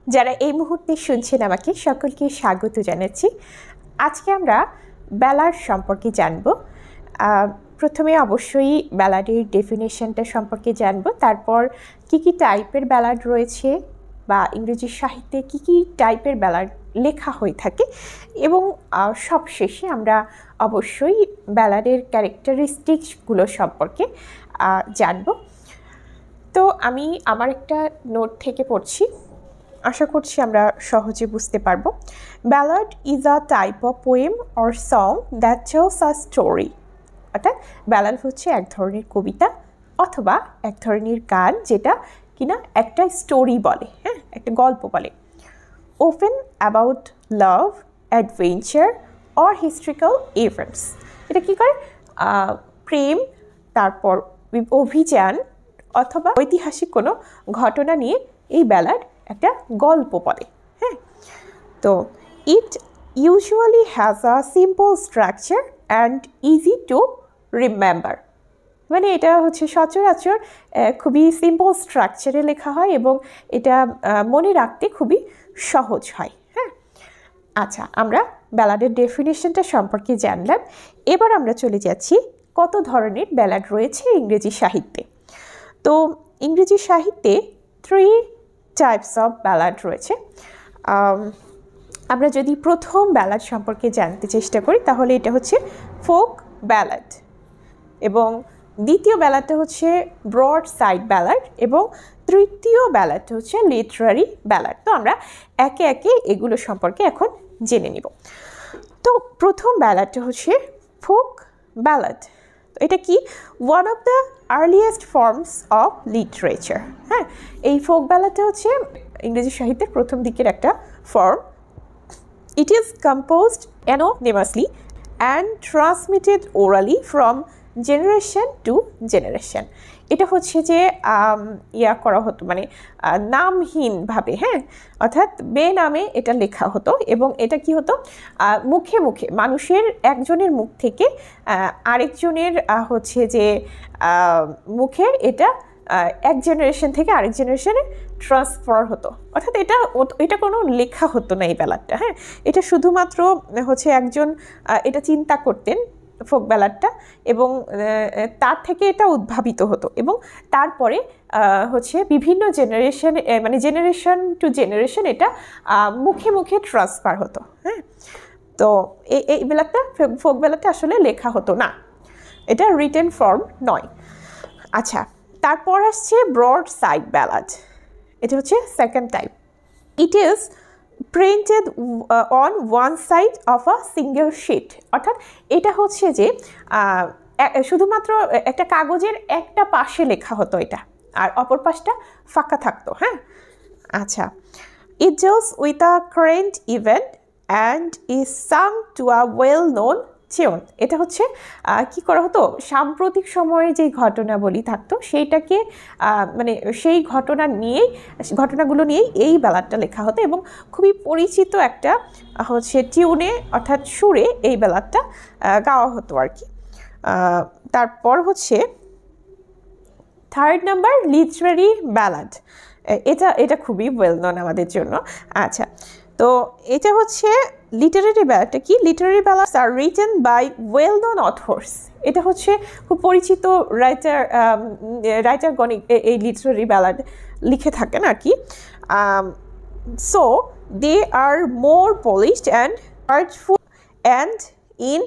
যারা এই মুহূর্তে শুনছেন আমাকে সকলকে স্বাগত জানাচ্ছি। আজকে আমরা ব্যালাড সম্পর্কে জানব। প্রথমে অবশ্যই ব্যালাডের ডেফিনেশনটা সম্পর্কে জানব, তারপর কি টাইপের ব্যালাড রয়েছে বা ইংরেজি সাহিত্যে কি টাইপের ব্যালাড লেখা হয়ে থাকে, এবং সবশেষে আমরা অবশ্যই ব্যালাডের ক্যারেক্টারিস্টিক্সগুলো সম্পর্কে জানব। তো আমি আমার একটা নোট থেকে পড়ছি, আশা করছি আমরা সহজে বুঝতে পারবো। Ballad is a type of poem or song that tells a story. অর্থাৎ ব্যালাড হচ্ছে এক ধরনের কবিতা অথবা এক ধরনের গান যেটা কিনা একটা স্টোরি বলে, হ্যাঁ, একটা গল্প বলে। Open about love, adventure or historical events. এটা কী করে? প্রেম, তারপর অভিযান অথবা ঐতিহাসিক কোনো ঘটনা নিয়ে এই ব্যালাড একটা গল্প বলে, হ্যাঁ। তো it usually has a simple structure and easy to remember. মানে এটা হচ্ছে সচরাচর খুবই সিম্পল স্ট্রাকচারে লেখা হয় এবং এটা মনে রাখতে খুবই সহজ হয়, হ্যাঁ। আচ্ছা, আমরা ব্যালাডের ডেফিনেশনটা সম্পর্কে জানলাম। এবার আমরা চলে যাচ্ছি কত ধরনের ব্যালাড রয়েছে ইংরেজি সাহিত্যে। তো ইংরেজি সাহিত্যে 3 টাইপস অফ ব্যালাড রয়েছে। আমরা যদি প্রথম ব্যালাড সম্পর্কে জানতে চেষ্টা করি তাহলে এটা হচ্ছে ফোক ব্যালাড, এবং দ্বিতীয় ব্যালাডটা হচ্ছে ব্রড সাইড ব্যালাড, এবং তৃতীয় ব্যালাডটা হচ্ছে লিটারারি ব্যালাড। তো আমরা একে একে এগুলো সম্পর্কে এখন জেনে নিব। তো প্রথম ব্যালাডটা হচ্ছে ফোক ব্যালাড। এটা কি? One of the earliest forms of literature. হ্যাঁ, এই ফোক ব্যালাডটা হচ্ছে ইংরেজি সাহিত্যের প্রথম দিকের একটা form. It is composed anonymously and transmitted orally from generation to generation. এটা হচ্ছে যে করা হতো, মানে নামহীনভাবে, হ্যাঁ, অর্থাৎ বেনামে এটা লেখা হতো, এবং এটা কি হতো? মুখে মুখে মানুষের একজনের মুখ থেকে আরেকজনের হচ্ছে যে মুখে এটা এক জেনারেশন থেকে আরেক জেনারেশনে ট্রান্সফার হতো। অর্থাৎ এটা কোনো লেখা হতো না এই ব্যালাডটা, হ্যাঁ। এটা শুধুমাত্র হচ্ছে একজন এটা চিন্তা করতেন ফোক ব্যালাডটা, এবং তার থেকে এটা উদ্ভাবিত হতো, এবং তারপরে হচ্ছে বিভিন্ন জেনারেশন, মানে জেনারেশন টু জেনারেশন এটা মুখে মুখে ট্রান্সফার হতো, হ্যাঁ। তো এই ব্যালাডটা, ফোক ব্যালাডটা আসলে লেখা হতো না, এটা রিটেন ফর্ম নয়। আচ্ছা, তারপর আসছে ব্রড সাইড ব্যালাড। এটা হচ্ছে second type. It is printed on one side of a single sheet. অর্থাৎ এটা হচ্ছে যে শুধুমাত্র একটা কাগজের একটা পাশে লেখা হতো এটা, আর অপর পাশটা ফাঁকা থাকতো, হ্যাঁ। আচ্ছা, it deals with a current event and is sung to a well known tune. এটা হচ্ছে কি করা হতো? সাম্প্রতিক সময়ে যে ঘটনাবলী থাকতো সেইটাকে মানে সেই ঘটনাগুলো নিয়েই এই ব্যালাডটা লেখা হতো, এবং খুবই পরিচিত একটা হচ্ছে টিউনে অর্থাৎ সুরে এই ব্যালাডটা গাওয়া হতো আর কি। তারপর হচ্ছে থার্ড নাম্বার লিটারারি ব্যালাড। এটা খুবই ওয়েল নোন আমাদের জন্য। আচ্ছা, তো এটা হচ্ছে লিটারারি ব্যালাডটা কি? Literary ballads are written by well known authors. এটা হচ্ছে খুব পরিচিত রাইটারগণ এই লিটারারি ব্যালাড লিখে থাকেন আর কি। So they are more polished and artful and in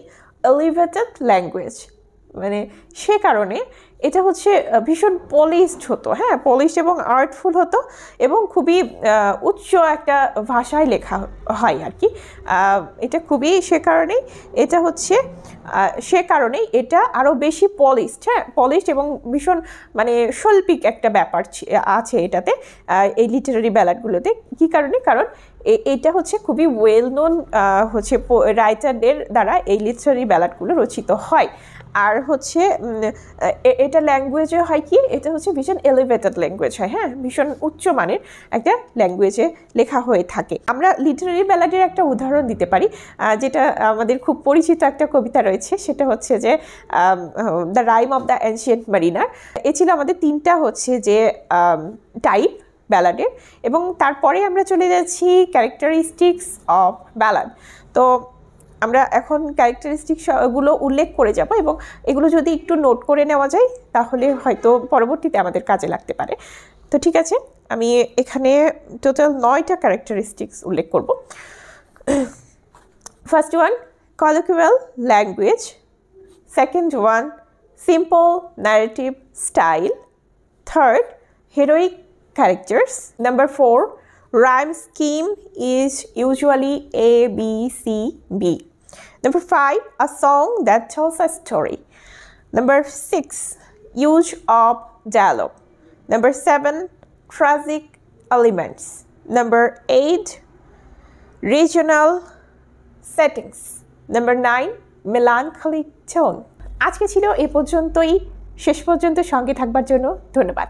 elevated language. মানে সে কারণে এটা হচ্ছে ভীষণ পলিশড হতো, হ্যাঁ, পলিশড এবং আর্টফুল হতো, এবং খুবই উচ্চ একটা ভাষায় লেখা হয় আর কি। এটা খুবই সে কারণেই এটা আরও বেশি পলিশড, হ্যাঁ, পলিশড এবং ভীষণ মানে শৈল্পিক একটা ব্যাপার আছে এটাতে, এই লিটারারি ব্যালাডগুলোতে। কী কারণে? কারণ এটা হচ্ছে খুবই ওয়েল নোন হচ্ছে রাইটারদের দ্বারা এই লিটারারি ব্যালাডগুলো রচিত হয়। আর হচ্ছে এটা ল্যাঙ্গুয়েজে হয় কি? এটা হচ্ছে ভীষণ এলিভেটেড ল্যাঙ্গুয়েজ হয়, হ্যাঁ, ভীষণ উচ্চমানের একটা ল্যাঙ্গুয়েজে লেখা হয়ে থাকে। আমরা লিটারারি ব্যালাডের একটা উদাহরণ দিতে পারি, যেটা আমাদের খুব পরিচিত একটা কবিতা রয়েছে, সেটা হচ্ছে যে the rime of the ancient mariner. এ ছিল আমাদের 3টা হচ্ছে যে টাইপ, ব্যালাডের। এবং তারপরে আমরা চলে যাচ্ছি ক্যারেক্টারিস্টিক্স অফ ব্যালাড। তো আমরা এখন ক্যারেক্টারিস্টিক্সগুলো উল্লেখ করে যাব এবং এগুলো যদি একটু নোট করে নেওয়া যায় তাহলে হয়তো পরবর্তীতে আমাদের কাজে লাগতে পারে। তো ঠিক আছে, আমি এখানে টোটাল 9টা ক্যারেক্টারিস্টিক্স উল্লেখ করব। First one, colloquial language. Second one, simple narrative style. Third, heroic characters. Number 4, rhyme scheme is usually A, B, C, B. Number 5, a song that tells a story. Number 6, use of dialogue. Number 7, tragic elements. Number 8, regional settings. Number 9, melancholic tone. আজকে ছিল এ পর্যন্তই। শেষ পর্যন্ত সঙ্গে থাকবার জন্য ধন্যবাদ।